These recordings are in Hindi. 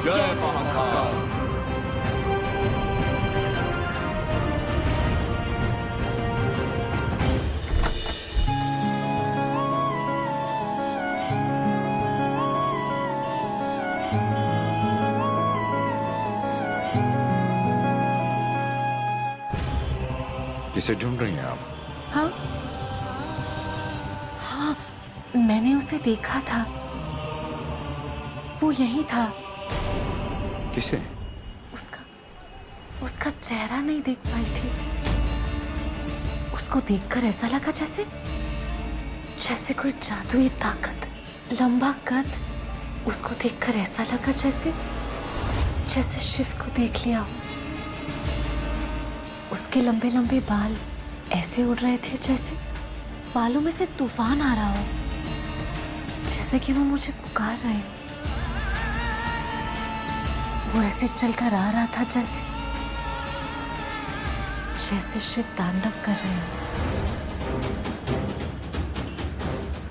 जय महाकाल। किसे ढूंढ रही हैं आप? हाँ हाँ, मैंने उसे देखा था, वो यही था। किसे? उसका चेहरा नहीं देख पाई थी। उसको देखकर ऐसा लगा जैसे कोई जादुई ताकत, लंबा कद। उसको देखकर ऐसा लगा जैसे शिव को देख लिया हो। उसके लंबे लंबे बाल ऐसे उड़ रहे थे जैसे बालों में से तूफान आ रहा हो, जैसे कि वो मुझे पुकार रहे। वो ऐसे चलकर आ रहा था जैसे शिव तांडव कर रहे हैं।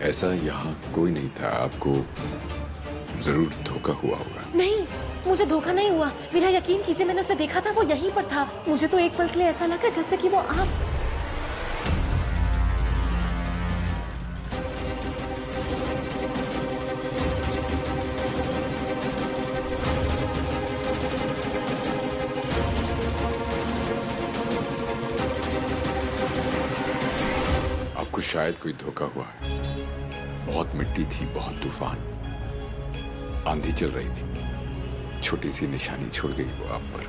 ऐसा यहाँ कोई नहीं था, आपको जरूर धोखा हुआ होगा। नहीं, मुझे धोखा नहीं हुआ। मेरा यकीन कीजिए, मैंने उसे देखा था, वो यहीं पर था। मुझे तो एक पल के लिए ऐसा लगा जैसे कि वो आप। आपको शायद कोई धोखा हुआ है। बहुत मिट्टी थी, बहुत तूफान, आंधी चल रही थी। छोटी सी निशानी छोड़ गई वो आप पर।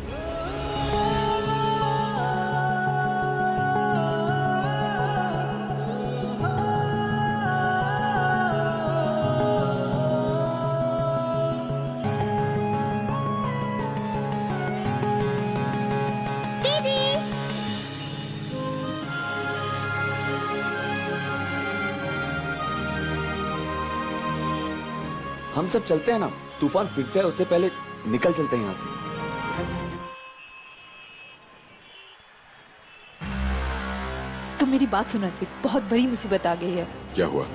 हम सब चलते हैं ना, तूफान फिर से आए उससे पहले निकल चलते हैं यहाँ से। तुम मेरी बात सुनो अद्विक, बहुत बड़ी मुसीबत आ गई है। क्या हुआ?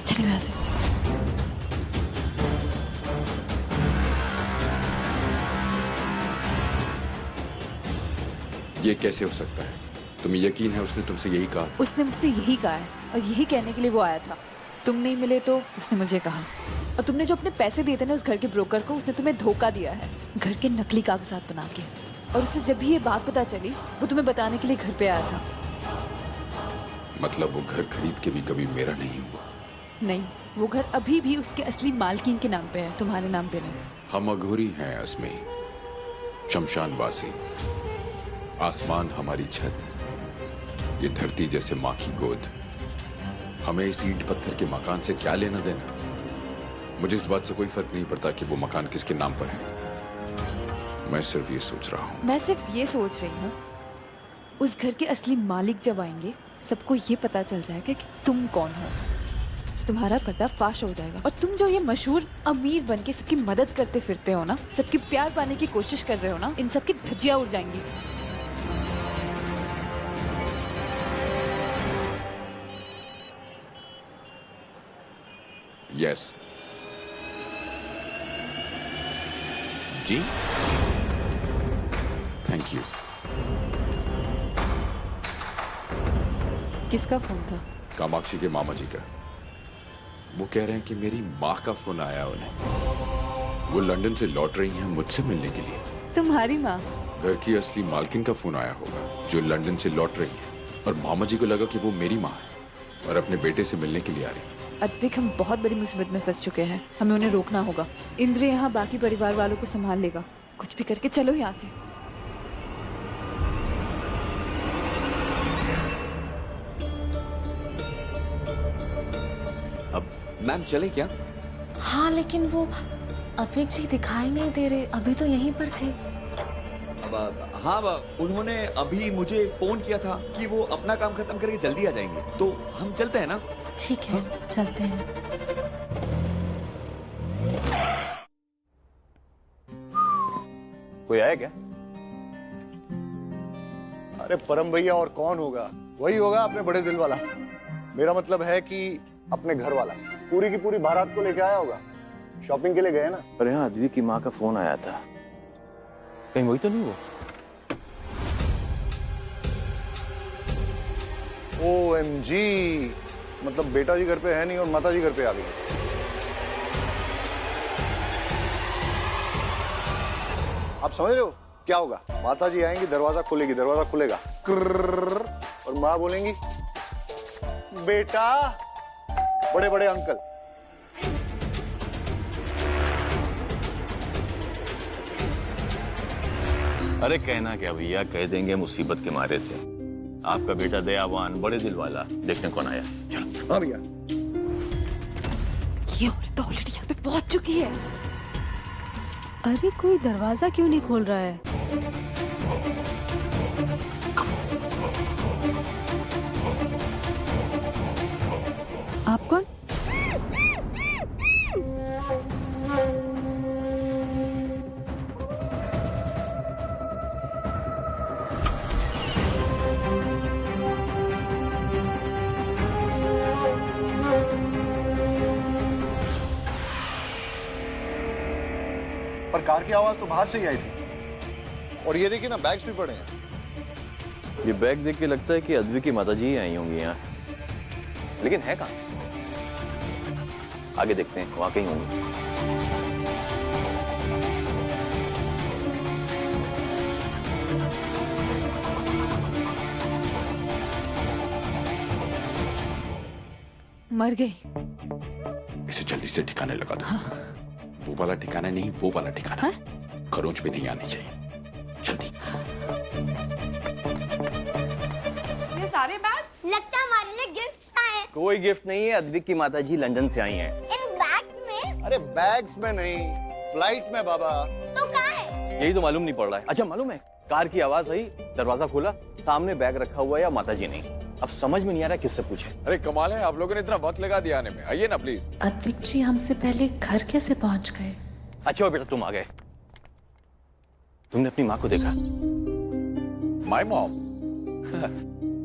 चलिए यहाँ से। ये कैसे हो सकता है? तुम्हें यकीन है उसने तुमसे यही कहा? उसने मुझसे यही कहा है और यही कहने के लिए वो आया था। तुम नहीं मिले तो उसने मुझे कहा। और तुमने जो अपने पैसे दिए थे ना उस घर के ब्रोकर को, उसने तुम्हें धोखा दिया है घर के नकली कागजात बना के। और उसे जब भी ये बात पता चली, वो तुम्हें बताने के लिए घर पे आया था। मतलब वो घर खरीद के भी कभी मेरा नहीं हुआ? नहीं, वो घर अभी भी उसके असली मालकिन के नाम पे है, तुम्हारे नाम पे नहीं। हम अघोरी हैं अस्मी, शमशानवासी। आसमान हमारी छत, ये धरती जैसे माँ की गोद। हमें इस ईंट पत्थर के मकान से क्या लेना देना? मुझे इस बात से कोई फर्क नहीं पड़ता कि वो मकान किसके नाम पर है। मैं सिर्फ ये सोच रहा हूँ। मैं सिर्फ ये सोच रही हूँ, उस घर के असली मालिक जब आएंगे, सबको ये पता चल जाएगा कि तुम कौन हो। तुम्हारा पर्दाफाश हो जाएगा और तुम जो ये मशहूर अमीर बन के सबकी मदद करते फिरते हो ना, सबकी प्यार पाने की कोशिश कर रहे हो ना, इन सबकी धज्जियां उड़ जाएंगी। यस जी, थैंक यू। किसका फोन था? कामाक्षी के मामा जी का। वो कह रहे हैं कि मेरी माँ का फोन आया उन्हें। वो लंदन से लौट रही हैं मुझसे मिलने के लिए। तुम्हारी माँ? घर की असली मालकिन का फोन आया होगा जो लंदन से लौट रही है। और मामा जी को लगा कि वो मेरी माँ है और अपने बेटे से मिलने के लिए आ रही है। अद्विक, हम बहुत बड़ी मुसीबत में फंस चुके हैं, हमें उन्हें रोकना होगा। इंद्र यहाँ बाकी परिवार वालों को संभाल लेगा। कुछ भी करके चलो यहाँ से। अब मैम चले क्या? हाँ, लेकिन वो अद्विक जी दिखाई नहीं दे रहे, अभी तो यहीं पर थे। हाँ, उन्होंने अभी मुझे फोन किया था कि वो अपना काम खत्म करके जल्दी आ जाएंगे, तो हम चलते हैं ना? ठीक है, चलते हैं। कोई आया क्या? अरे परम भैया, और कौन होगा? वही होगा अपने बड़े दिल वाला। मेरा मतलब है कि अपने घर वाला। पूरी की पूरी बारात को लेके आया होगा। शॉपिंग के लिए गए ना। अरे हाँ, अद्विक की माँ का फोन आया था। कहीं वही तो नहीं वो? OMG, मतलब बेटा जी घर पे है नहीं और माता जी घर पे आ गई। आप समझ रहे हो क्या होगा? माता जी आएंगी, दरवाजा खोलेगी, दरवाजा खुलेगा कर्रर्र, और माँ बोलेंगी बेटा, बड़े बड़े अंकल। अरे कहना क्या भैया, कह देंगे मुसीबत के मारे थे। आपका बेटा दयावान, बड़े दिल वाला। देखते हैं कौन आया। चलो। हाँ भैया। ये औरत तो ऑलरेडी यहाँ पे पहुंच चुकी है। अरे कोई दरवाजा क्यों नहीं खोल रहा है? आप कौन? पर कार की आवाज तो बाहर से ही आई थी। और ये देखिए ना, बैग्स भी पड़े हैं। ये बैग देख के लगता है कि अद्विक की माताजी ही आई होंगी यहाँ, लेकिन है कहाँ? आगे देखते हैं, वहां कहीं होंगी। मर गई। इसे जल्दी से ठिकाने लगा दो। वो वाला ठिकाना नहीं, वो वाला ठिकाना। खरोंच पे नहीं आनी चाहिए। जल्दी। ये सारे बैग्स लगता है हमारे लिए गिफ्ट्स आए हैं। कोई गिफ्ट नहीं है, अद्विक की माताजी लंदन से आई हैं। इन बैग्स में? अरे बैग्स में नहीं, फ्लाइट में बाबा। तो कहाँ है? यही तो मालूम नहीं पड़ रहा है। अच्छा मालूम है, कार की आवाज आई, दरवाजा खोला, सामने बैग रखा हुआ है या माताजी नहीं। अब समझ में नहीं आ रहा किससे पूछे। अरे कमाल है, आप लोगों ने इतना वक्त लगा दिया आने में। आइए ना प्लीज। अद्विक जी हमसे पहले घर कैसे पहुंच गए? अच्छा हो बेटा, तुम आ गए। तुमने अपनी माँ को देखा? My mom?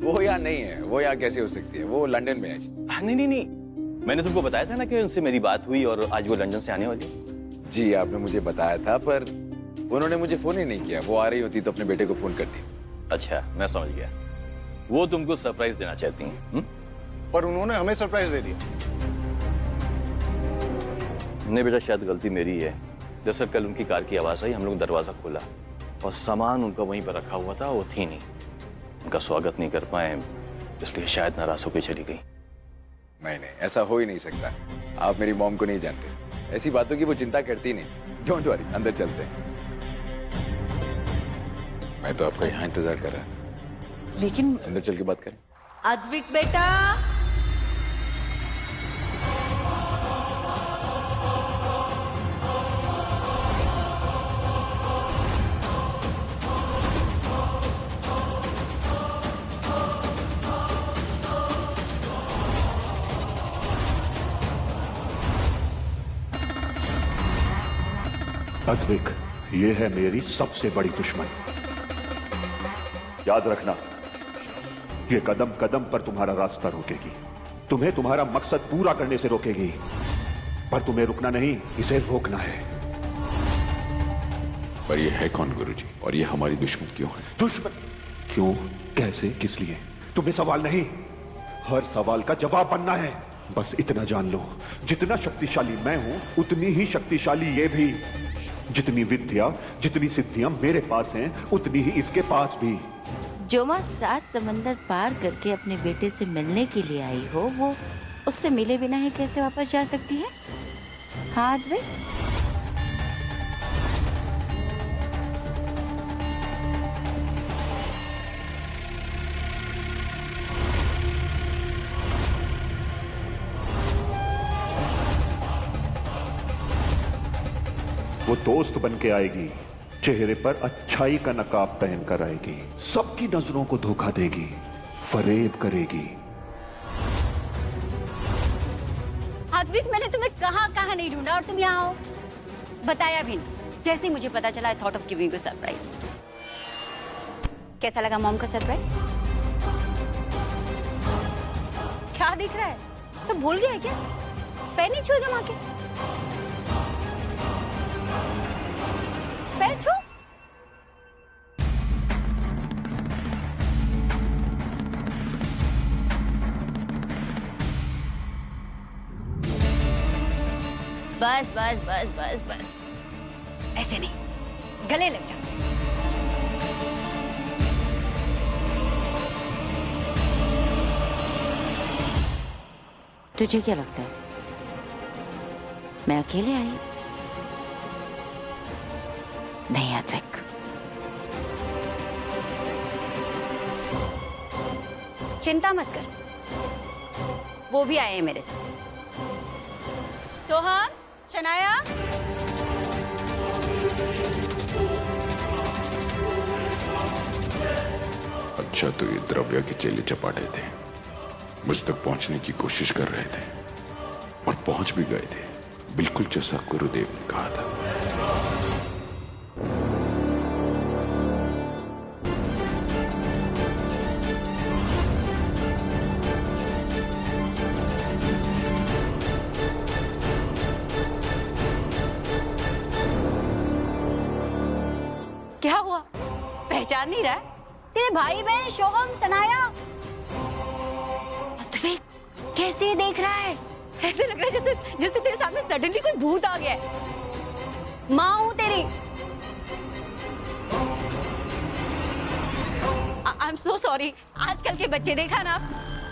वो यहाँ नहीं है। वो यहाँ कैसे हो सकती है? वो लंदन में है। नहीं नहीं नहीं, मैंने तुमको बताया था ना कि उनसे मेरी बात हुई और आज वो लंदन से आने वाली है। जी आपने मुझे बताया था, पर उन्होंने मुझे फोन ही नहीं किया। वो आ रही होती तो अपने बेटे को फोन करती। अच्छा, मैं समझ गया। वो तुमको सरप्राइज देना चाहती हैं। पर उन्होंने हमें सरप्राइज दे दिया। नहीं बेटा, शायद गलती मेरी है। दरअसल कल उनकी कार की आवाज आई, हम लोग दरवाजा खोला और सामान उनका वहीं पर रखा हुआ था, वो थी नहीं। उनका स्वागत नहीं कर पाए, इसलिए शायद नाराज होकर चली गई। नहीं नहीं, ऐसा हो ही नहीं सकता। आप मेरी मॉम को नहीं जानते। ऐसी बातों की वो चिंता करती नहीं। डोंट वरी, अंदर चलते हैं। मैं तो आपका यहाँ इंतजार कर रहा था। लेकिन अंदर चल के बात करें। अद्विक बेटा, अद्विक, ये है मेरी सबसे बड़ी दुश्मन। याद रखना, ये कदम कदम पर तुम्हारा रास्ता रोकेगी, तुम्हें तुम्हारा मकसद पूरा करने से रोकेगी। पर तुम्हें रुकना नहीं, इसे रोकना है। पर ये है कौन गुरुजी? और ये हमारी दुश्मन क्यों है? दुश्मन क्यों, कैसे, किस लिए? तुम्हें सवाल नहीं, हर सवाल का जवाब बनना है। बस इतना जान लो, जितना शक्तिशाली मैं हूं, उतनी ही शक्तिशाली ये भी। जितनी विद्या, जितनी सिद्धियां मेरे पास हैं, उतनी ही इसके पास भी। जो माँ 7 समंदर पार करके अपने बेटे से मिलने के लिए आई हो, वो उससे मिले बिना ही कैसे वापस जा सकती है? हाँ अद्विक? वो दोस्त बन के आएगी, चेहरे पर अच्छाई का नकाब पहन कर आएगी, सबकी नजरों को धोखा देगी, फरेब करेगी। अद्विक, मैंने तुम्हें कहाँ नहीं ढूंढा और तुम यहाँ हो, बताया भी नहीं। जैसे ही मुझे पता चला, I thought of giving you surprise. कैसा लगा मॉम का सरप्राइज? क्या दिख रहा है? सब भूल गया है क्या? पैर नहीं छुएगा माँ के? बस बस बस बस बस, ऐसे नहीं, गले लग जा। तुझे क्या लगता है मैं अकेले आई? नहीं अद्विक, चिंता मत कर, वो भी आए हैं मेरे साथ। सोहन, शनाया, अच्छा तो ये द्रव्या के चेले चपाटे थे, मुझ तक पहुंचने की कोशिश कर रहे थे और पहुंच भी गए थे, बिल्कुल जैसा गुरुदेव ने कहा था। क्या हुआ, पहचान नहीं रहा है? तेरे भाई बहन शोहम, सनाया। अद्विक कैसे देख रहा है? ऐसे लग रहा है जैसे तेरे सामने सडनली कोई भूत आ गया है। माँ हूं तेरी। I am so sorry. आजकल के बच्चे देखा ना,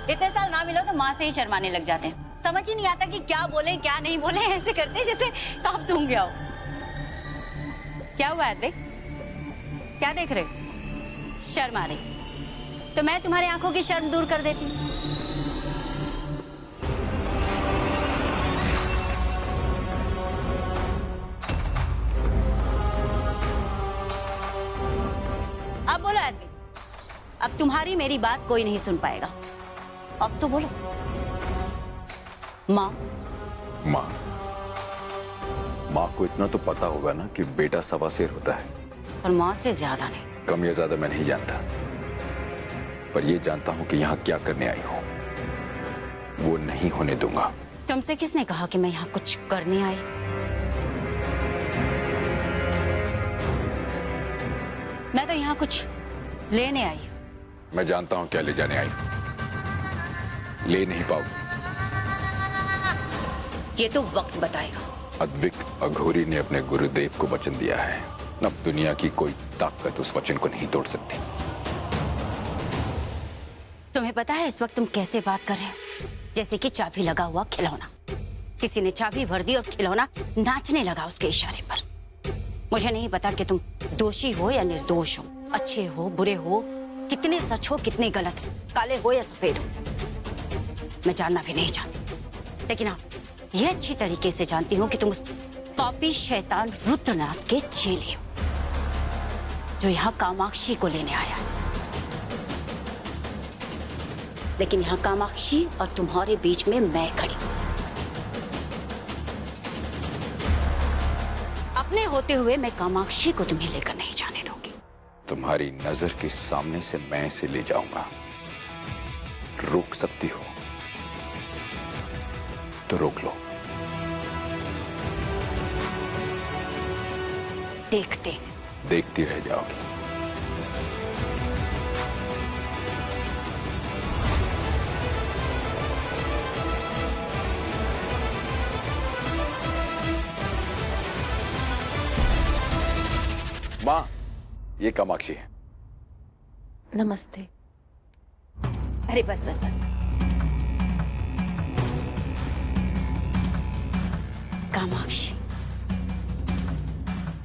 इतने साल ना मिलो तो माँ से ही शर्माने लग जाते हैं। समझ ही नहीं आता कि क्या बोले क्या नहीं बोले, ऐसे करते हैं जैसे सांप सूंघ गया हो। क्या हुआ अद्विक, क्या देख रहे हो? शर्म आ रही तो मैं तुम्हारी आंखों की शर्म दूर कर देती। अब बोलो आदमी, अब तुम्हारी मेरी बात कोई नहीं सुन पाएगा। अब तो बोलो। माँ। माँ, माँ को इतना तो पता होगा ना कि बेटा सवा शेर होता है, और माँ से ज्यादा नहीं। कम या ज्यादा मैं नहीं जानता, पर ये जानता हूं कि यहाँ क्या करने आई हो, वो नहीं होने दूंगा। तुमसे किसने कहा कि मैं यहाँ कुछ करने आई? मैं तो यहाँ कुछ लेने आई हूँ। मैं जानता हूं क्या ले जाने आई, ले नहीं पाऊंगी। ये तो वक्त बताएगा। अद्विक अघोरी ने अपने गुरुदेव को वचन दिया है, अब दुनिया की कोई ताकत उस वचन को नहीं तोड़ सकती। तुम्हें पता है इस वक्त तुम कैसे बात कर रहे हो? जैसे कि चाबी लगा हुआ खिलौना। किसी ने चाबी भर दी और खिलौना नाचने लगा उसके इशारे पर। मुझे नहीं पता कि तुम दोषी हो या निर्दोष हो, अच्छे हो बुरे हो, कितने सच हो कितने गलत हो, काले हो या सफेद हो, मैं जानना भी नहीं चाहती। लेकिन हाँ, यह अच्छी तरीके से जानती हूँ कि तुम उस पापी शैतान रुद्रनाथ के चेले हो जो यहाँ कामाक्षी को लेने आया। लेकिन यहाँ कामाक्षी और तुम्हारे बीच में मैं खड़ी। अपने होते हुए मैं कामाक्षी को तुम्हें लेकर नहीं जाने दूंगी। तुम्हारी नजर के सामने से मैं इसे ले जाऊंगा। रोक सकती हो तो रोक लो। देखती रह जाओगी। माँ, ये कामाक्षी है। नमस्ते। अरे बस बस बस, कामाक्षी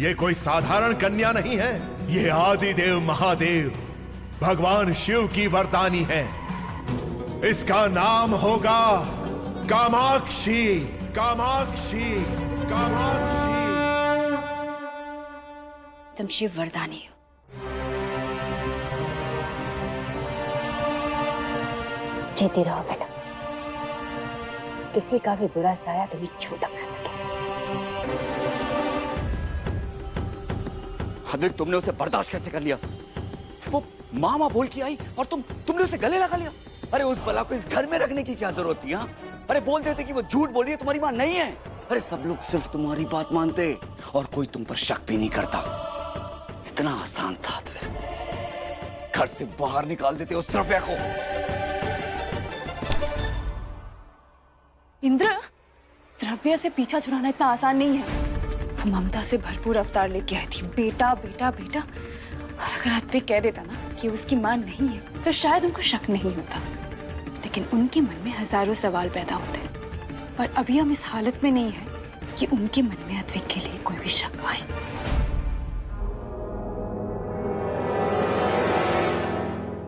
ये कोई साधारण कन्या नहीं है, ये आदिदेव महादेव भगवान शिव की वरदानी है। इसका नाम होगा कामाक्षी। कामाक्षी, कामाक्षी। तुम शिव वरदानी हो। जीती रहो बेटा, किसी का भी बुरा साया तुम्हें छू तक ना सके। अद्विक, तुमने उसे बर्दाश्त कैसे कर लिया? वो मामा बोल के आई और तुमने उसे गले लगा लिया। अरे उस बला को इस घर में रखने की क्या जरूरत थी? हाँ, अरे बोल देते कि वो झूठ बोल रही है, तुम्हारी माँ नहीं है। अरे सब लोग सिर्फ तुम्हारी बात मानते और कोई तुम पर शक भी नहीं करता। इतना आसान था अद्विक, घर से बाहर निकाल देते उस द्रव्या को। इंद्र, काव्या से पीछा छुड़ाना इतना आसान नहीं है। वो ममता से भरपूर अवतार लेके आई थी, बेटा बेटा बेटा। और अगर अद्विक कह देता ना कि उसकी माँ नहीं है तो शायद उनको शक नहीं होता, लेकिन उनके मन में हजारों सवाल पैदा होते। पर अभी हम इस हालत में नहीं है कि उनके मन में अद्विक के लिए कोई भी शक आए।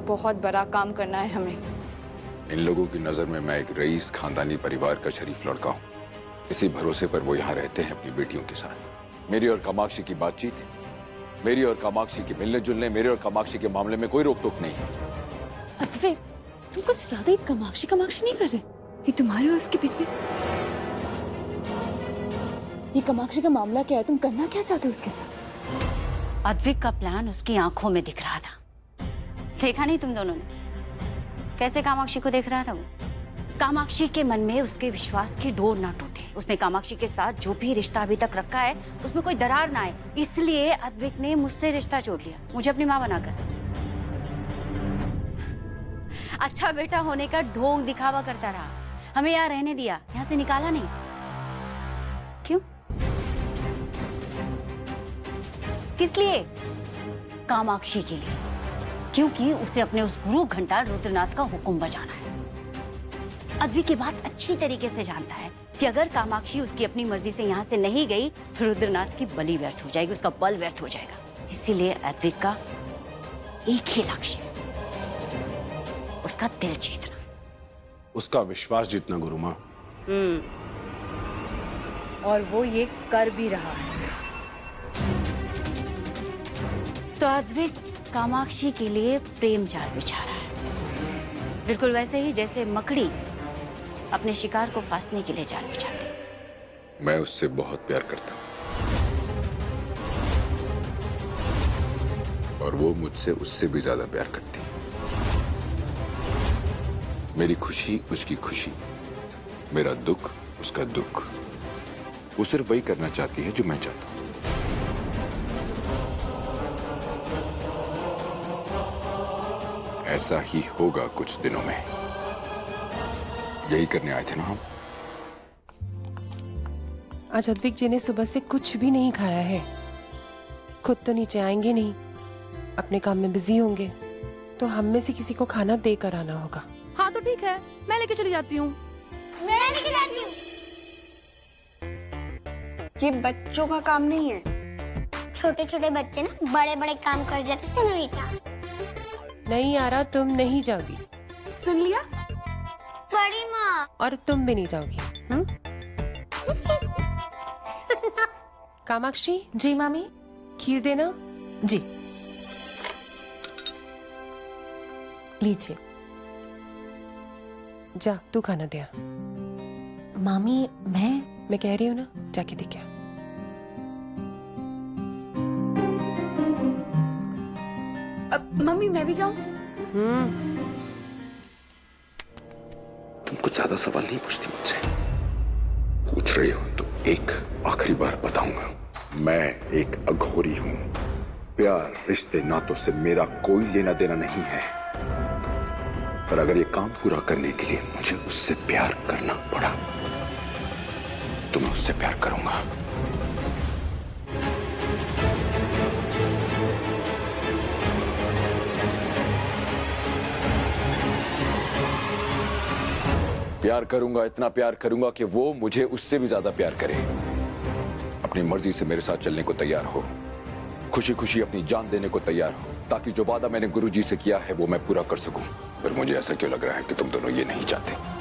बहुत बड़ा काम करना है हमें। इन लोगों की नजर में मैं एक रईस खानदानी परिवार का शरीफ लड़का हूँ। इसी भरोसे पर वो यहाँ रहते हैं अपनी बेटियों के साथ। मेरी और कामाक्षी की बातचीत, मेरी और कामाक्षी के मिलने जुलने, मेरे और कामाक्षी के मामले में कोई रोक टोक नहीं है। अद्विक, तुम कुछ ज्यादा ही कामाक्षी कामाक्षी नहीं कर रहे? ये तुम्हारे और उसके बीच में ये कामाक्षी का मामला क्या है? तुम करना क्या चाहते हो उसके साथ? अद्विक का प्लान उसकी आंखों में दिख रहा था। देखा नहीं तुम दोनों ने कैसे कामाक्षी को देख रहा था? वो कामाक्षी के मन में उसके विश्वास की डोर ना टूटे। उसने कामाक्षी के साथ जो भी रिश्ता अभी तक रखा है उसमें कोई दरार ना आए, इसलिए अद्विक ने मुझसे रिश्ता जोड़ लिया, मुझे अपनी माँ बनाकर। अच्छा बेटा होने का ढोंग दिखावा करता रहा, हमें यहाँ रहने दिया, यहाँ से निकाला नहीं। क्यों? किस लिए? कामाक्षी के लिए, क्योंकि उसे अपने उस गुरु घंटा रुद्रनाथ का हुक्म बजाना है। अद्विक की बात अच्छी तरीके से जानता है कि अगर कामाक्षी उसकी अपनी मर्जी से यहाँ से नहीं गई तो रुद्रनाथ की बलि व्यर्थ हो जाएगी, उसका बल व्यर्थ हो जाएगा। इसीलिए अद्विक का एक ही लक्ष्य है, उसका दिल जीतना, उसका विश्वास जीतना गुरु माँ। और वो ये कर भी रहा है। तो अद्विक कामाक्षी के लिए प्रेम जाल बिछा रहा है, बिल्कुल वैसे ही जैसे मकड़ी अपने शिकार को फांसने के लिए जाल बिछाती है। मैं उससे बहुत प्यार करता हूँ और वो मुझसे उससे भी ज्यादा प्यार करती है। मेरी खुशी उसकी खुशी, मेरा दुख उसका दुख। वो सिर्फ वही करना चाहती है जो मैं चाहता हूँ। ऐसा ही होगा कुछ दिनों में। यही करने आए थे ना हम। आज अद्विक जी ने सुबह से कुछ भी नहीं खाया है। खुद तो नीचे आएंगे नहीं, अपने काम में बिजी होंगे, तो हम में से किसी को खाना देकर आना होगा। हाँ तो ठीक है, मैं लेके चली जाती हूँ। मैं लेके जाती हूँ। ये बच्चों का काम नहीं है। छोटे छोटे बच्चे ना बड़े बड़े काम कर जाते सेनोरिटा। नहीं आ रहा, तुम नहीं जाओगी। सुन लिया? बड़ी माँ। और तुम भी नहीं जाओगी। कामाक्षी। जी मामी। खीर देना। जी लीजिए। जा तू खाना दे। मामी मैं कह रही हूँ ना, जाके दे क्या। मम्मी मैं भी जाऊं? तुम कुछ ज्यादा सवाल नहीं पूछती मुझसे। पूछ रही हो तो एक आखिरी बार बताऊंगा, मैं एक अघोरी हूं। प्यार रिश्ते नातों से मेरा कोई लेना देना नहीं है, पर अगर ये काम पूरा करने के लिए मुझे उससे प्यार करना पड़ा तो मैं उससे प्यार करूंगा। प्यार करूंगा, इतना प्यार करूंगा कि वो मुझे उससे भी ज्यादा प्यार करे। अपनी मर्जी से मेरे साथ चलने को तैयार हो, खुशी खुशी अपनी जान देने को तैयार हो, ताकि जो वादा मैंने गुरुजी से किया है वो मैं पूरा कर सकूं। पर मुझे ऐसा क्यों लग रहा है कि तुम दोनों ये नहीं चाहते।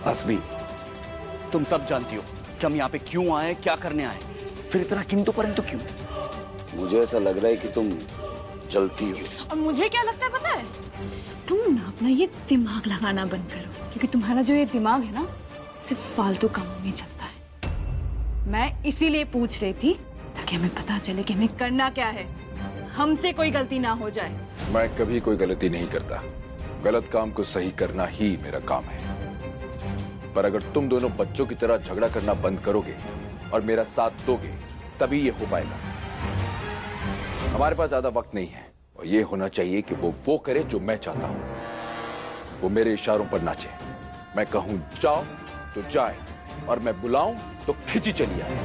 अस्मी, तुम सब जानती हो कि हम यहाँ पे क्यों आए, क्या करने आए, फिर इतना किंतु परंतु क्यों? मुझे ऐसा लग रहा है कि तुम जलती हो। और मुझे क्या लगता है पता है? तुम ना अपना ये दिमाग लगाना बंद करो, क्योंकि तुम्हारा जो ये दिमाग है ना सिर्फ फालतू कामों में चलता है। मैं इसीलिए पूछ रही थी ताकि हमें पता चले कि हमें करना क्या है। हमसे कोई गलती ना हो जाए। मैं कभी कोई गलती नहीं करता। गलत काम को सही करना ही मेरा काम है। पर अगर तुम दोनों बच्चों की तरह झगड़ा करना बंद करोगे और मेरा साथ दोगे तभी ये हो पाएगा। हमारे पास ज्यादा वक्त नहीं है और ये होना चाहिए कि वो करे जो मैं चाहता हूं। वो मेरे इशारों पर नाचे। मैं कहूं जाओ तो जाए और मैं बुलाऊं तो खिंची चली आए।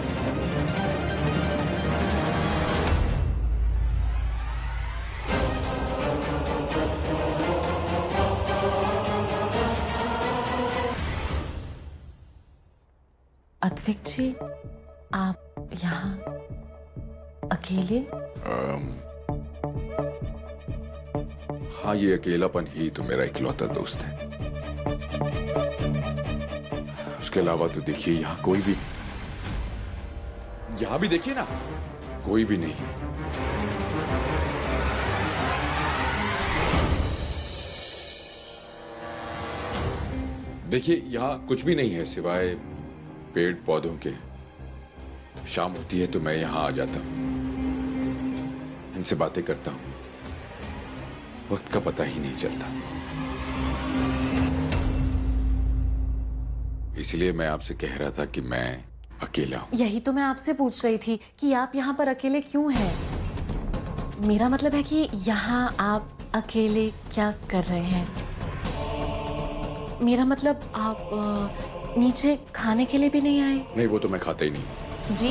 अद्विक जी, आप यहाँ अकेले? हाँ, ये अकेलापन ही तो मेरा इकलौता दोस्त है। उसके अलावा तो देखिए यहाँ कोई भी, यहाँ भी देखिए ना, कोई भी नहीं। देखिए यहाँ कुछ भी नहीं है सिवाय पेड़ पौधों के। शाम होती है तो मैं यहाँ आ जाता हूँ, इनसे बातें करता हूँ, वक्त का पता ही नहीं चलता। इसलिए मैं आपसे कह रहा था कि मैं अकेला हूँ। यही तो मैं आपसे पूछ रही थी कि आप यहाँ पर अकेले क्यों हैं? मेरा मतलब है कि यहाँ आप अकेले क्या कर रहे हैं? मेरा मतलब आप नीचे खाने के लिए भी नहीं आए? नहीं, वो तो मैं खाता ही नहीं। जी?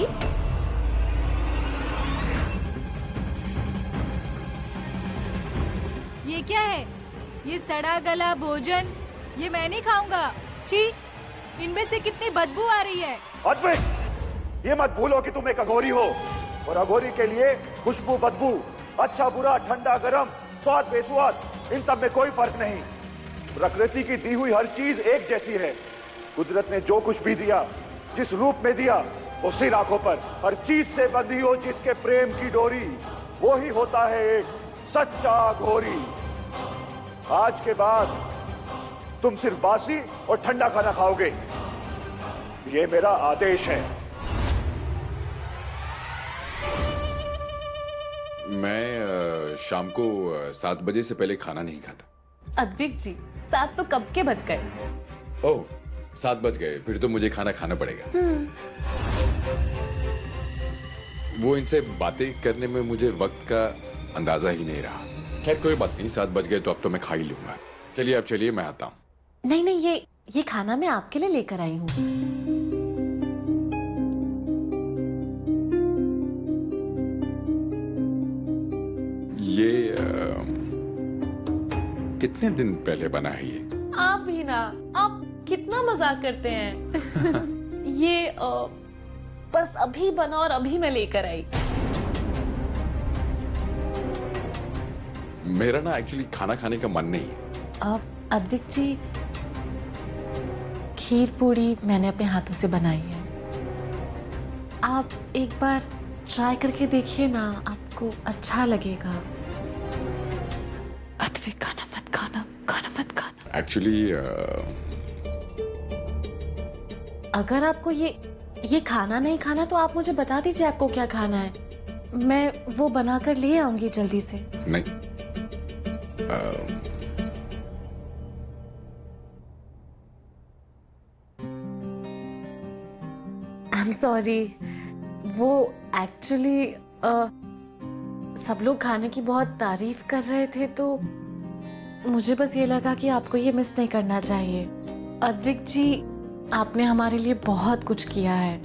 ये क्या है? ये सड़ा गला भोजन, ये मैं नहीं खाऊंगा। छी, इनमें से कितनी बदबू आ रही है। अद्विक, ये मत भूलो कि तुम एक अघोरी हो और अघोरी के लिए खुशबू बदबू, अच्छा बुरा, ठंडा गरम, स्वाद बेस्वाद, इन सब में कोई फर्क नहीं। प्रकृति की दी हुई हर चीज एक जैसी है। कुदरत ने जो कुछ भी दिया, जिस रूप में दिया, उसी आंखों पर हर चीज से बंधी हो जिसके प्रेम की डोरी, वो ही होता है एक सच्चा अघोरी। आज के बाद तुम सिर्फ बासी और ठंडा खाना खाओगे, ये मेरा आदेश है। मैं शाम को 7 बजे से पहले खाना नहीं खाता। अद्विक जी, 7 तो कब के बज गए? ओह, 7 बज गए, फिर तो मुझे खाना खाना पड़ेगा। वो इनसे बातें करने में मुझे वक्त का अंदाजा ही नहीं रहा। खैर कोई बात नहीं, 7 बज गए तो अब तो मैं खा ही लूंगा। चलिए अब चलिए, मैं आता हूँ। नहीं नहीं, ये खाना मैं आपके लिए लेकर आई हूँ। ये कितने दिन पहले बना है ये? आप भी ना, आप कितना मजाक करते हैं। ये बस अभी बना और अभी मैं लेकर आई। मेरा ना एक्चुअली खाना खाने का मन नहीं है। अद्विक जी, खीर पूड़ी मैंने अपने हाथों से बनाई है। आप एक बार ट्राई करके देखिए ना, आपको अच्छा लगेगा। अद्विक, खाना मत खाना, खाना मत खाना। एक्चुअली अगर आपको ये खाना नहीं खाना तो आप मुझे बता दीजिए आपको क्या खाना है, मैं वो बनाकर ले आऊंगी जल्दी से। नहीं, आई एम सॉरी, वो एक्चुअली सब लोग खाने की बहुत तारीफ कर रहे थे तो मुझे बस ये लगा कि आपको ये मिस नहीं करना चाहिए। अद्विक जी, आपने हमारे लिए बहुत कुछ किया है,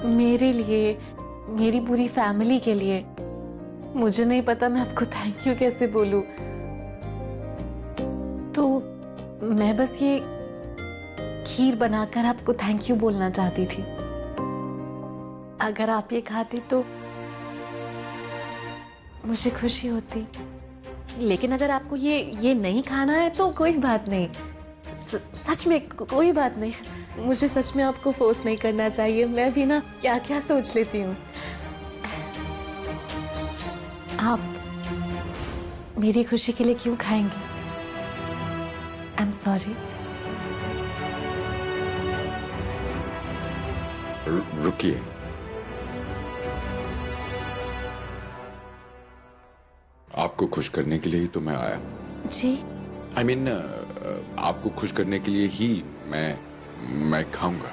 मेरे लिए, मेरी पूरी फैमिली के लिए। मुझे नहीं पता मैं आपको थैंक यू कैसे बोलूं। तो मैं बस ये खीर बनाकर आपको थैंक यू बोलना चाहती थी। अगर आप ये खाती तो मुझे खुशी होती, लेकिन अगर आपको ये नहीं खाना है तो कोई बात नहीं। सच में कोई बात नहीं, मुझे सच में आपको फोर्स नहीं करना चाहिए। मैं भी ना क्या क्या सोच लेती हूँ। आप मेरी खुशी के लिए क्यों खाएंगे? I am sorry. रुकिए, आपको खुश करने के लिए ही तो मैं आया। जी I mean, आपको खुश करने के लिए ही मैं खाऊंगा।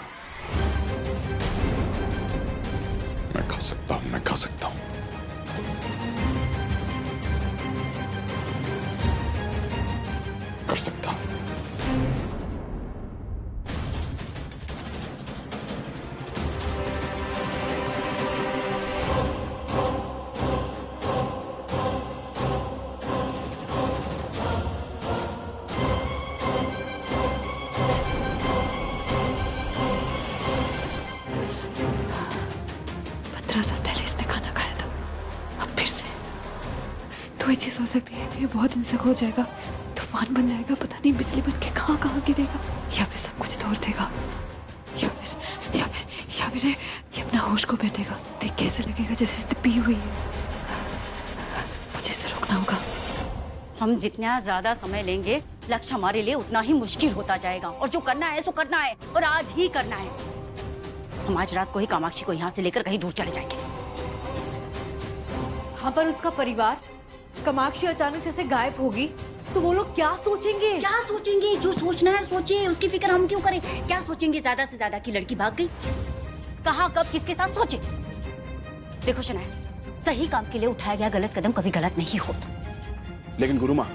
मैं खा सकता हूं, मैं खा सकता हूं। कर सकता हूं। पहले इसने खाना खाया था, अब फिर से। तो ये चीज हो सकती है, तो ये बहुत हिंसक हो जाएगा, तूफान बन जाएगा, पता नहीं बिजली बन के कहाँ कहाँ गिरेगा, या फिर सब कुछ तोड़ देगा, या फिर ये अपना होश को बैठेगा। देख कैसे लगेगा जैसे इसने पी हुई है। मुझे इसे रोकना होगा। हम जितना ज्यादा समय लेंगे, लक्ष्य हमारे लिए उतना ही मुश्किल होता जाएगा। और जो करना है सो करना है, और आज ही करना है। हम आज रात को ही कामाक्षी को यहाँ से लेकर कहीं दूर चले जाएंगे। हाँ, पर उसका परिवार, कामाक्षी अचानक जैसे गायब होगी तो वो लोग क्या सोचेंगे? क्या सोचेंगे? जो सोचना है सोचे, उसकी फिक्र हम क्यों करें? क्या सोचेंगे ज्यादा से ज्यादा कि लड़की भाग गई? कहाँ, कब, किसके साथ? सोचे। देखो शनाया, सही काम के लिए उठाया गया गलत कदम कभी गलत नहीं होता। लेकिन गुरु माँ,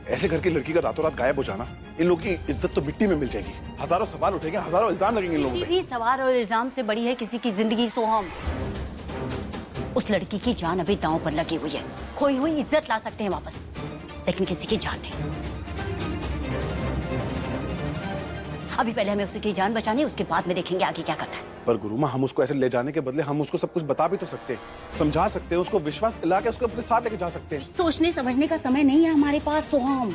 ऐसे करके लड़की का रातों रात गायब हो जाना, इन लोगों की इज्जत तो मिट्टी में मिल जाएगी। हजारों सवाल उठेंगे, हजारों इल्जाम लगेंगे इन लोगों पे। किसी भी सवाल और इल्जाम से बड़ी है किसी की जिंदगी। सोहम, उस लड़की की जान अभी दांव पर लगी हुई है। खोई हुई इज्जत ला सकते हैं वापस, लेकिन किसी की जान नहीं। अभी पहले हमें उसकी जान बचानी है, उसके बाद में देखेंगे आगे क्या करना है। पर गुरु माँ, हम उसको ऐसे ले जाने के बदले हम उसको सब कुछ बता भी तो सकते हैं, समझा सकते हैं, उसको विश्वास दिला के उसको अपने साथ लेके जा सकते हैं। सोचने समझने का समय नहीं है हमारे पास सोहम।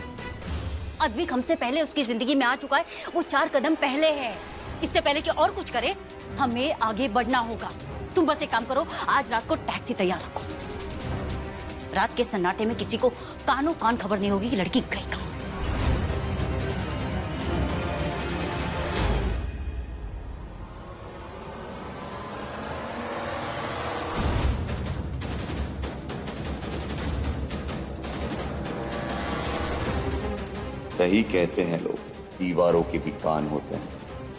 अद्विक हमसे पहले उसकी जिंदगी में आ चुका है, वो 4 कदम पहले है। इससे पहले कि और कुछ करे, हमें आगे बढ़ना होगा। तुम बस एक काम करो, आज रात को टैक्सी तैयार रखो। रात के सन्नाटे में किसी को कानों कान खबर नहीं होगी कि लड़की गई कहाँ। सही कहते हैं लोग, दीवारों के भी कान होते हैं।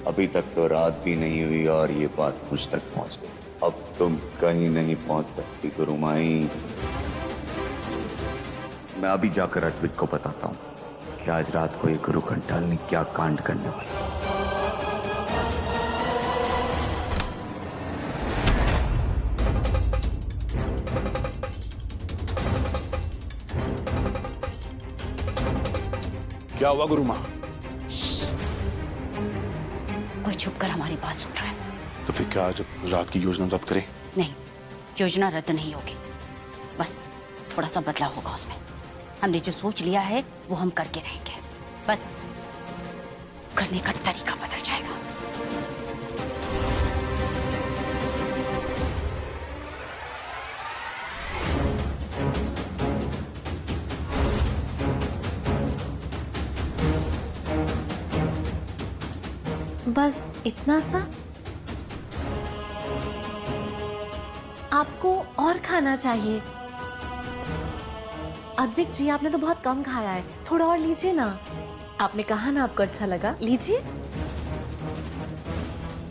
अभी तक तो रात भी नहीं हुई और ये बात मुझ तक पहुंच गई। अब तुम कहीं नहीं पहुंच सकती गुरुमाई। मैं अभी जाकर अद्विक को बताता हूँ कि आज रात को ये गुरु घंटाल ने क्या कांड करने वाला। क्या हुआ गुरु माँ? कोई छुप कर हमारी बात सुन रहा है। तो फिर क्या आज रात की योजना रद्द करें? नहीं, योजना रद्द नहीं होगी, बस थोड़ा सा बदलाव होगा उसमें। हमने जो सोच लिया है वो हम करके रहेंगे, बस करने का तरीका बदल जाएगा। बस इतना सा? आपको और खाना चाहिए? अद्विक जी, आपने तो बहुत कम खाया है, थोड़ा और लीजिए ना। आपने कहा ना आपको अच्छा लगा, लीजिए।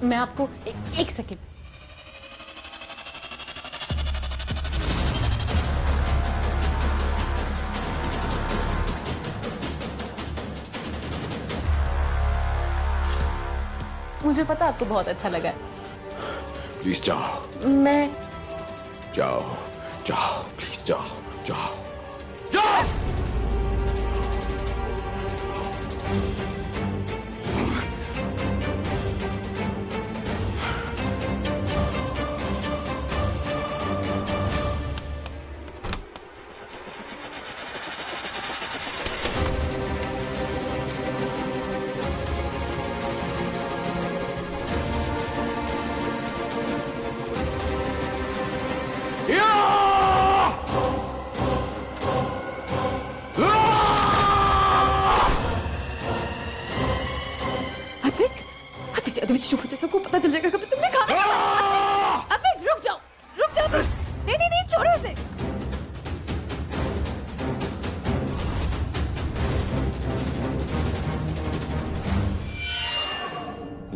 मैं आपको एक सेकेंड। मुझे पता आपको बहुत अच्छा लगा। प्लीज जाओ। मैं जाओ जाओ, प्लीज जाओ जाओ जाओ।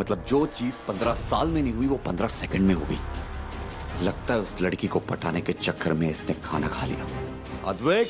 मतलब जो चीज 15 साल में नहीं हुई वो 15 सेकंड में हो गई। लगता है उस लड़की को पटाने के चक्कर में इसने खाना खा लिया। अद्वैत,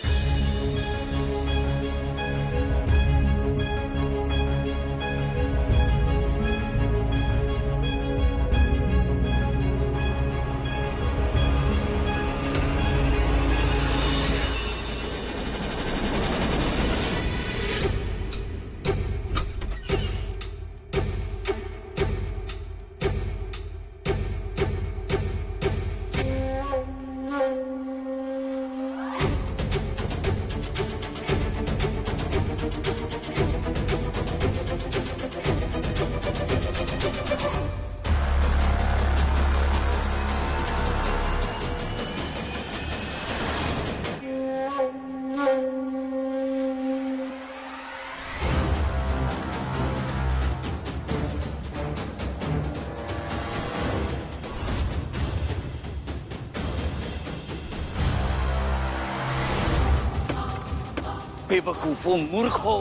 बेवकूफो, मूर्खो,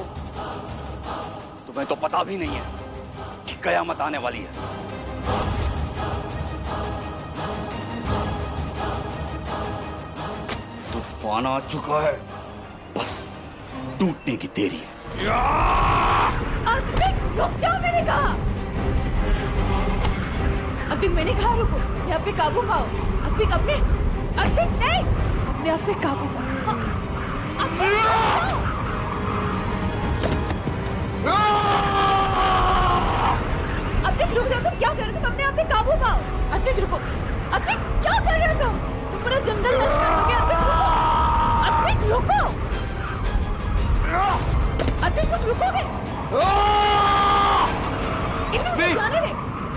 तुम्हें तो पता भी नहीं है कि कयामत आने वाली है। तूफान आ चुका है, बस टूटने की देरी है। अद्विक, रुक जाओ, मैंने कहा। अद्विक, मैंने कहा रुको, यहाँ पे काबू पाओ। अद्विक, अद्विक नहीं, अपने आप पे काबू पाओ। अद्विक रुक जाओ, तुम क्या कर रहे हो? तुम अपने आप पे काबू पाओ। अद्विक रुको, अद्विक क्या कर रहे हो तुम पूरा जंगल नष्ट कर दोगे। अद्विक रुको, अद्विक तुम रुकोगे? इसे जाने दे।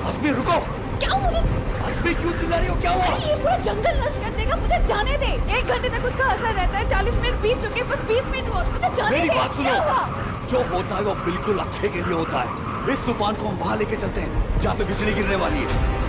अस्मी रुको। क्या मुझे अस्मी क्यों चिल्ला रही हो? क्या हुआ? ये पूरा जंगल नष्ट कर देगा, मुझे जाने दे। 1 घंटे तक उसका असर रहता है, 40 मिनट बीत चुके, बस 20 मिनट और, मुझे जाने दे। मेरी बात सुनो, जो होता है वो बिल्कुल अच्छे के लिए होता है। इस तूफान को हम वहां लेके चलते हैं जहाँ पे बिजली गिरने वाली है।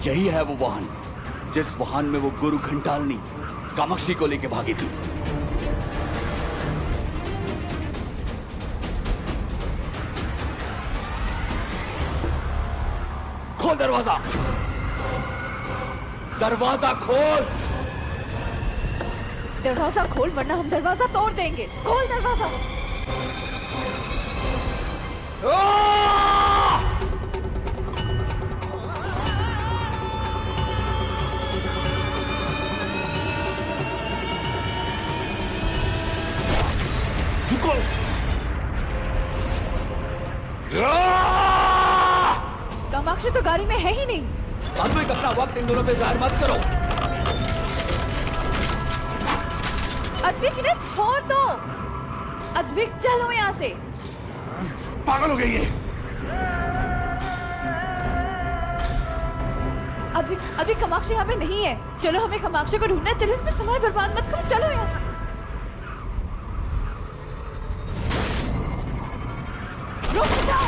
यही है वो वाहन जिस वाहन में वो गुरु घंटालनी कामाक्षी को लेके भागी थी। खोल दरवाजा, दरवाजा खोल। दरवाजा खोल वरना हम दरवाजा तोड़ देंगे। खोल दरवाजा। कामाक्षी तो गाड़ी में है ही नहीं। अद्वैत, अपना वक्त इन दोनों पे जाहिर मत करो। अद्विक, इन्हें छोड़ दो। अद्विक, चलो यहाँ से। पागल हो गई है। अद्विक, कामाक्षी यहाँ पे नहीं है। चलो, हमें कामाक्षी को ढूंढना है। चलो, इसमें समय बर्बाद मत करो। चलो यहाँ से। रुक जाओ।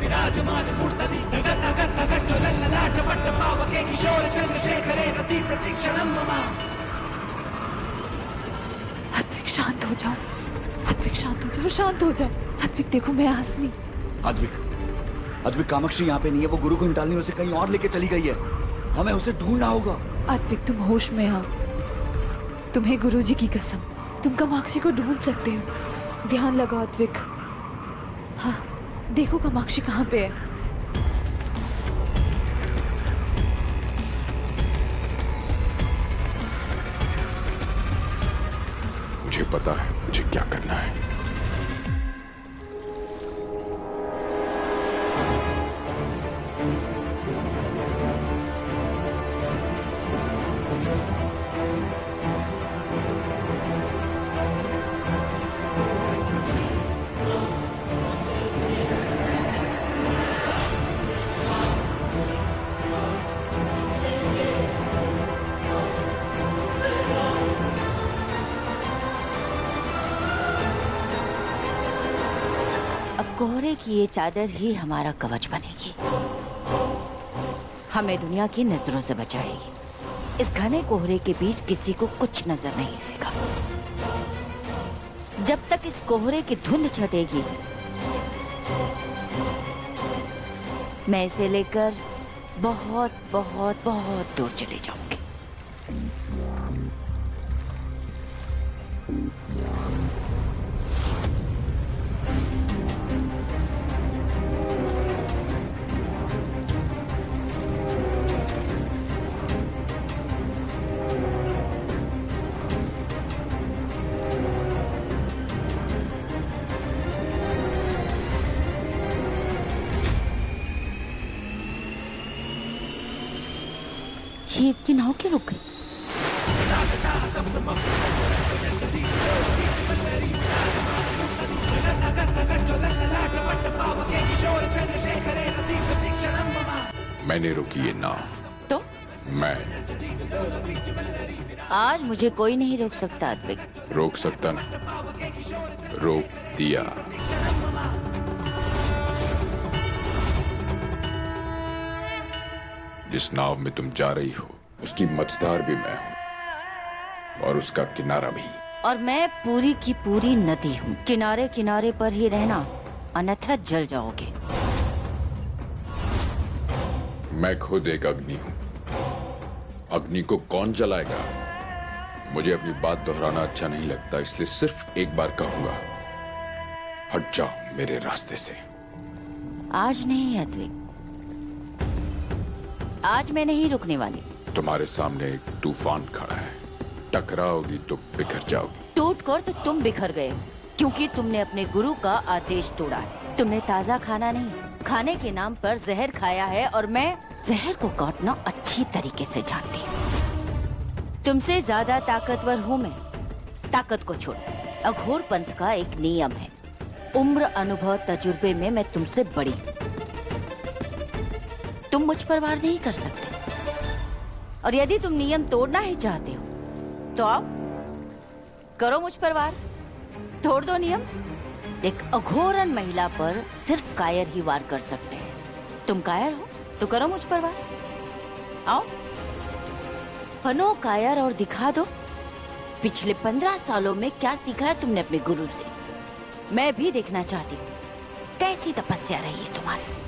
विराजमान मूर्तनी अद्विक शांत हो जाओ, अद्विक शांत हो जाओ, शांत हो जाओ। अद्विक देखो मैं आसमी। अद्विक कामाक्षी यहाँ पे नहीं है, वो गुरु घंटाल ने उसे कहीं और लेके चली गई है, हमें उसे ढूंढना होगा। अद्विक तुम होश में आओ, तुम्हें गुरुजी की कसम, तुम कामाक्षी को ढूंढ सकते हो। ध्यान लगाओ अद्विक। हाँ देखो कामाक्षी कहाँ पे है। मुझे पता है मुझे क्या करना है। कोहरे की ये चादर ही हमारा कवच बनेगी, हमें दुनिया की नजरों से बचाएगी। इस घने कोहरे के बीच किसी को कुछ नजर नहीं आएगा। जब तक इस कोहरे की धुंध छटेगी, मैं इसे लेकर बहुत बहुत बहुत दूर चले जाऊंगी। ये नाव क्यों रुक गई? मैंने रोकी ये नाव। तो मैं आज मुझे कोई नहीं रोक सकता अद्विक। रोक सकता ना, रोक दिया। जिस नाव में तुम जा रही हो उसकी मझधार भी मैं हूं और उसका किनारा भी। और मैं पूरी की पूरी नदी हूँ। किनारे किनारे पर ही रहना, अन्यथा जल जाओगे। मैं खुद एक अग्नि हूं। अग्नि को कौन जलाएगा? मुझे अपनी बात दोहराना अच्छा नहीं लगता, इसलिए सिर्फ एक बार कहूंगा, हट जाओ मेरे रास्ते से। आज नहीं अद्विक, आज मैं नहीं रुकने वाली। तुम्हारे सामने एक तूफान खड़ा है, टकराओगी तो बिखर जाओगी। टूट कर तो तुम बिखर गए, क्योंकि तुमने अपने गुरु का आदेश तोड़ा है। तुमने ताजा खाना नहीं, खाने के नाम पर जहर खाया है, और मैं जहर को काटना अच्छी तरीके से जानती हूँ। तुमसे ज्यादा ताकतवर हूँ मैं। ताकत को छोड़, अघोर पंथ का एक नियम है, उम्र अनुभव तजुर्बे में मैं तुमसे बड़ी हूँ। तुम मुझ पर वार नहीं कर सकते, और यदि तुम नियम तोड़ना ही चाहते हो तो आओ, करो मुझ पर वार, तोड़ दो नियम। एक अघोरन महिला पर सिर्फ कायर ही वार कर सकते हैं। तुम कायर हो तो करो मुझ पर वार, आओ बनो कायर और दिखा दो पिछले 15 सालों में क्या सीखा है तुमने अपने गुरु से। मैं भी देखना चाहती हूँ कैसी तपस्या रही है तुम्हारी।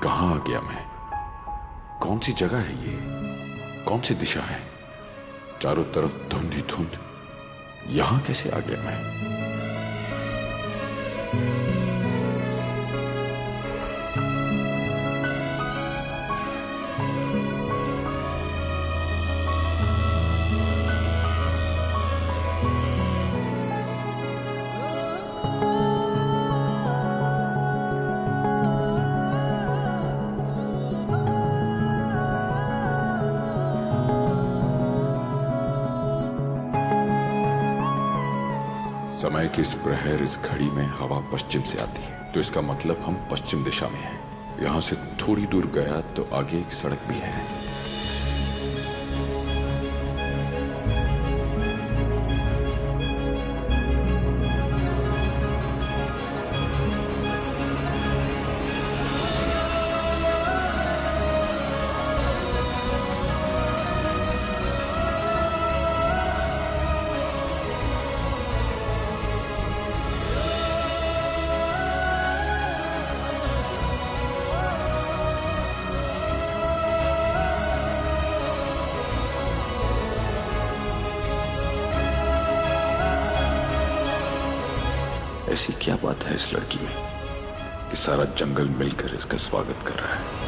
कहां आ गया मैं? कौन सी जगह है ये? कौन सी दिशा है? चारों तरफ धुंध ही धुंध। यहां कैसे आ गया मैं? समय की इस प्रहर, इस घड़ी में हवा पश्चिम से आती है, तो इसका मतलब हम पश्चिम दिशा में हैं। यहां से थोड़ी दूर गया तो आगे एक सड़क भी है। ऐसी क्या बात है इस लड़की में कि सारा जंगल मिलकर इसका स्वागत कर रहा है?